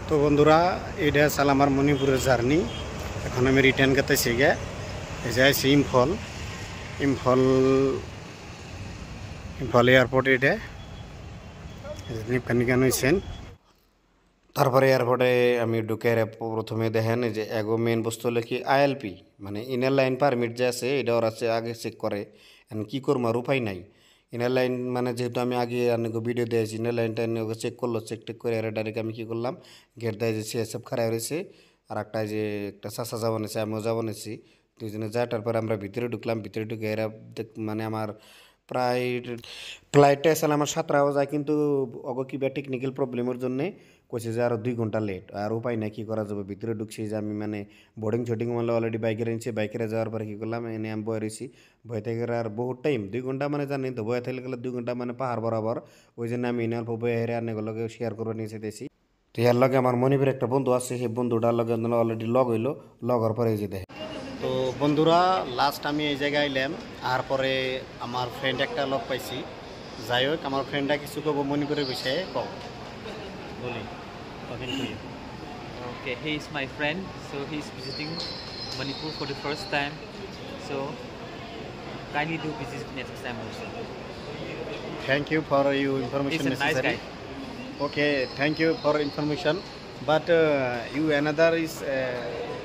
তো বন্ধুরা, এটা আসলে আমার মণিপুরের জার্নি। এখন আমি রিটার্ন করতেছি গে। এই যে আছি ইম্ফল। ইম্ফল ইম্ফল এয়ারপোর্ট। এটা নিপকানি কেন হয়েছেন। তারপরে এয়ারপোর্টে আমি ঢুকে প্রথমে দেখেন এই যে এগো মেন বস্তু হলো কি আইএলপি, মানে ইনার লাইন পারমিট যে আছে এটা ওরা আগে চেক করে। এখন কী করবো, আর উপায় নাই। ইনার লাইন মানে যেহেতু আমি আগে অনেক ভিডিও দিয়েছি, ইনার লাইনটা ওকে চেক করলো, চেক টেক করে এর ডাইরেক্ট আমি কী করলাম, গেট দেয় যে সিএসএফ খারাপ রয়েছে, আর একটা যে একটা চাষা যাবো নিয়েছে, আমিও যাবো নিয়েছি। দুইজনে যায়, তারপরে আমরা ভিতরে ঢুকলাম। ভিতরে ঢুকে এরা মানে আমার প্রায় ফ্লাইটটা আসলে আমার 7টা যায়, কিন্তু অগ কিবা টেকনিক্যাল প্রবলেমের জন্যে কইছে যে আরও 2 ঘন্টা লেট। আর উপায় নাই, কী করা যাবে। ভিতরে ঢুকছি যে আমি মানে বোর্ডিং শোডিং মানে অলরেডি বাইকে এনেছি। বাইকেরে যাওয়ার পরে কী করলাম, এনে আমি বয়ে রয়েছি। বয়ে থেকে আর বহুত টাইম 2 ঘন্টা মানে জানি তো, বয়ে থেকে গেলে 2 ঘন্টা মানে পাহাড় বরাবর। ওই জন্য আমি এনে অল্প বয়ে হেরে অনেকগুলোকে শেয়ার করে নিয়ে যেতেছি। তো এর লগে আমার মনিবের একটা বন্ধু আছে, সেই বন্ধুটার লগে অলরেডি লগ হইলো। লগ হওয়ার পরে এই যে দেখে। তো বন্ধুরা, লাস্ট আমি এই জায়গায় এলাম। আর পরে আমার ফ্রেন্ড একটা লগ পাইছি। যাই হোক, আমার ফ্রেন্ডটা কিছু কব মণিপুরের বিষয়ে কব বলি। Okay, he is my friend, so he's visiting Manipur for the first time. So kindly do visit next time also. Thank you for your He's information a nice necessary. guy. Okay, thank you for information. But you another is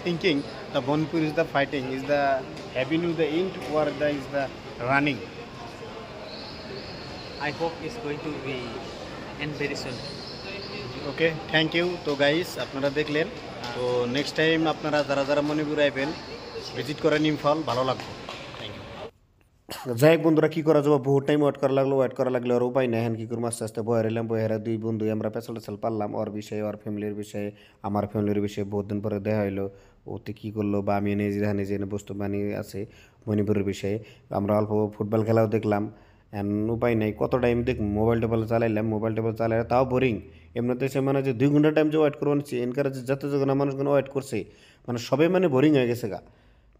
thinking the Bonpur is the fighting, is the having you the int or the is the running. I hope it's going to be end very soon. Okay, thank you. তো guys, আপনারা দেখলেন। তো next time আপনারা যারা যারা Manipur আইবেন, visit করেন ইম্ফল, ভালো লাগবে। Thank you. যাই হোক বন্ধুরা, কী করা যাবো, বহুত টাইম ওয়েট করা লাগলো। আর উপায় নাই, এখন কী করবো, আস্তে আস্তে বয়ে রইলাম। বয়ে হেরা দুই বন্ধু আমরা পেছাল টেছাল পারলাম। ওর বিষয়ে, ওর ফ্যামিলির বিষয়ে, আমার ফ্যামিলির বিষয়ে বহুত দিন পরে দেখা হইলো। ওতে কী করলো বা আমি নিজে বস্তু বানিয়ে আছে মণিপুরের বিষয়ে। আমরা অল্প ফুটবল খেলাও দেখলাম। এন উপায় নাই, কত টাইম দেখ মোবাইল টোবাইল চালাইলাম। মোবাইল টোবাইল চালাই তাও বোরিং। এমনিতে সে মানে যে 2 ঘন্টা টাইম যে ওয়েট করবো নিচ্ছি, এনকার যে যত যখন মানুষগুলো ওয়েট করছে, মানে সবাই মানে বোরিং হয়ে গেছে গা।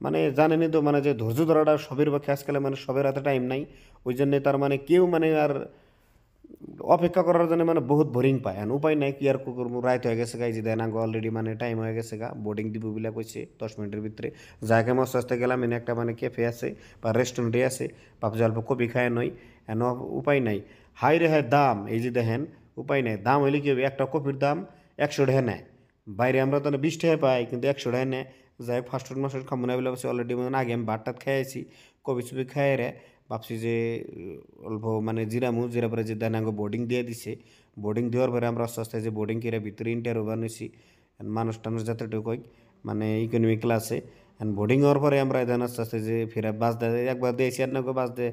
মানে জানেনই তো, মানে যে ধৈর্য ধরাটা সবের পক্ষে আজকালে মানে সবের হাতে টাইম নাই। ওই জন্যে তার মানে কেউ মানে আর অপেক্ষা করার জন্য মানে বহুত বোরিং পায়। আর উপায় নাই, কি আর করবো। রাইত হয়ে গেছে গা, এই যে দেন আগে অলরেডি মানে টাইম হয়ে গেছে গা। বোর্ডিং দিব বিলা কইছে 10 মিনিটের ভিতরে। যাকে মস্ত আস্তে গেলাম, এনে একটা মানে ক্যাফে আছে বা রেস্টুরেন্টে আছে, ভাবছি অল্প কপি খায় নই। এন উপায় নাই। হাই রে হাই দাম, এই যে দেখেন। উপায় নাই, দাম হইলে কি হবে, একটা কপির দাম 100 টাকা নেয়। বাইরে আমরা তো 20 টাকা পাই, কিন্তু 100 টাকা নেয়। যাই হোক, ফাস্টফুড মাস্টফুড খাবো না বলে অলরেডি মানে আগে আমি ভাত টাত খাইছি। কবি চবি খাই রে ভাবছি যে অল্প মানে জিরা পরে যে দেন আগে বোর্ডিং দিয়ে দিছে। বোর্ডিং দেওয়ার পরে আমরা আস্তে আস্তে যে বোর্ডিং করে ভিতরে ইন্টারভিউ বানিয়েছি। মানুষ টানুষ যতটুকুই মানে ইকোনমি ক্লাসে। বোর্ডিং হওয়ার পরে আমরা দেন আস্তে আস্তে যে ফেরা বাস দেয় একবার দিয়েছি, আর নাকি বাস দিয়ে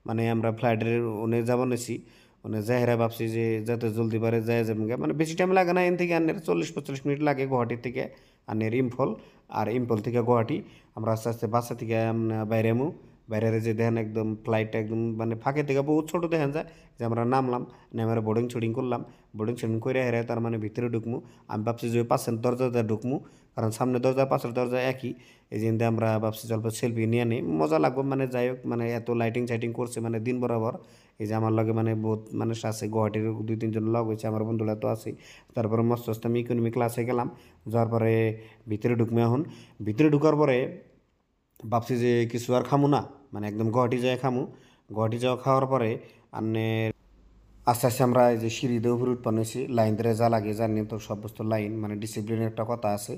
মানে আমরা ফ্লাইটের ওনে যাবো নিছি। মানে যাহেরা ভাবছি যে যত জলদি পারে যায় যাবেন, মানে বেশি টাইম লাগে না। এন থেকে আনের 40-45 মিনিট লাগে গুয়াহাটি থেকে আনের ইম্ফল। আর ইম্ফল থেকে গুয়াহাটি আমরা আস্তে আস্তে বাসা থেকে বাইরে বাইরে যে দেখেন একদম ফ্লাইটটা একদম মানে ফাঁকে থেকে বহুত ছোটো দেখেন যায়। যে আমরা নামলাম, নেমে বোর্ডিং শোডিং করলাম। বোর্ডিং শোডিং করে হেরে তার মানে ভিতরে ঢুকমু। আমি ভাবছি যে পাশের দরজাতে ঢুকমু, কারণ সামনে দরজা পাশের দরজা একই। এই যে আমরা ভাবছি অল্প সেলফি নিয়ে নিই, মজা লাগবে। মানে যাই হোক, মানে এত লাইটিং সাইটিং করছে মানে দিন বরাবর। এই যে আমার লগে মানে বহুত মানুষ আছে, গুয়াহাটির 2-3 জন লগ হয়েছে, আমার বন্ধুরা তো আছেই। তারপরে মস্ত মস্ত আমি ইকোনমি ক্লাসে গেলাম। যাওয়ার পরে ভিতরে ঢুকমু। এখন ভিতরে ঢুকার পরে ভাবছি যে কিছু আর খামু না, মানে একদম গুয়াহাটি যায় খামু। গুয়াহাটি যাওয়া খাওয়ার পরে আনে আস্তে আস্তে আমরা এই যে সিঁড়ি দিয়ে উপরে উৎপন্ন হয়েছি। লাইন ধরে যা লাগে জানি তো, সব বস্তু লাইন মানে ডিসিপ্লিনের একটা কথা আছে,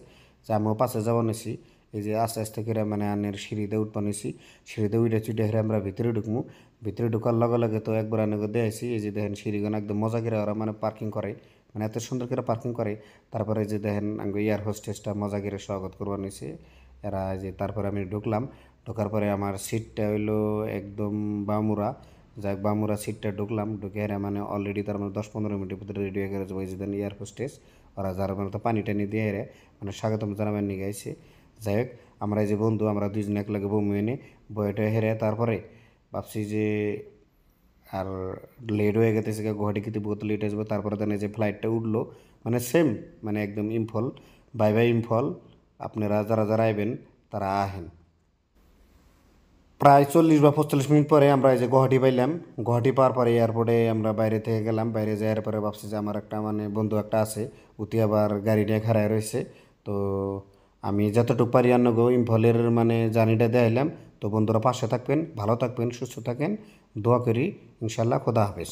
যে আমিও পাশে যাবো নিছি। এই যে আস্তে আস্তে করে মানে আনের সিঁড়িতে উৎপন্ন হয়েছি। সিঁড়িতে উঠে চুটে হেরে আমরা ভিতরে ঢুকমু। ভিতরে ঢুকার লগে লগে তো একবার আনেকে দেখেছি, এই যে দেখেন সিঁড়িগুলো একদম মজা করে ওরা মানে পার্কিং করে, মানে এত সুন্দর করে পার্কিং করে। তারপরে যে দেখেন আঙ্গো এয়ার হোস্টেসটা মজা করে স্বাগত করবার নিছে এরা। যে তারপরে আমি ঢুকলাম। ঢোকার পরে আমার সিটটা হইলো একদম বামুরা। যাক, বামুরা সিটটা ঢুকলাম। ঢুকে এরা মানে অলরেডি তার মানে 10-15 মিনিটের ভিতরে রেডি হয়ে গেছে ওই যে দেন এয়ার হোস্টেস। ওরা যারা মানে তো পানি টানি দিয়ে এরা মানে স্বাগতম জানাবেন নিয়ে গাইছে। যাই হোক, আমরা এই যে বন্ধু আমরা দুইজনে এক লাগে বমি এনে বইটা হেরে তারপরে ভাবছি যে আর লেট হয়ে গেছে, গুয়াহাটি কিন্তু বহুত লেট হয়ে যাবে। তারপরে দেন যে ফ্লাইটটা উঠলো মানে সেম মানে একদম ইম্ফল। Bye bye Imphal. আপনারা যারা যারা আইবেন তারা আহেন। প্রায় 40 বা 45 মিনিট পরে আমরা এই যে গুয়াহাটি পাইলাম। গুয়াহাটি পাওয়ার পরে এয়ারপোর্টে আমরা বাইরে থেকে গেলাম। বাইরে যাওয়ার পরে ভাবছি যে আমার একটা মানে বন্ধু একটা আছে, উতি আবার গাড়ি নিয়ে খাড়ায় রয়েছে। তো আমি যতটুকু পারি আন্নগো ইম্ফলের মানে জার্নিটা দেখাইলাম। তো বন্ধুরা পাশে থাকবেন, ভালো থাকবেন, সুস্থ থাকেন, দোয়া করি। ইনশাল্লাহ, খোদা হাফেজ।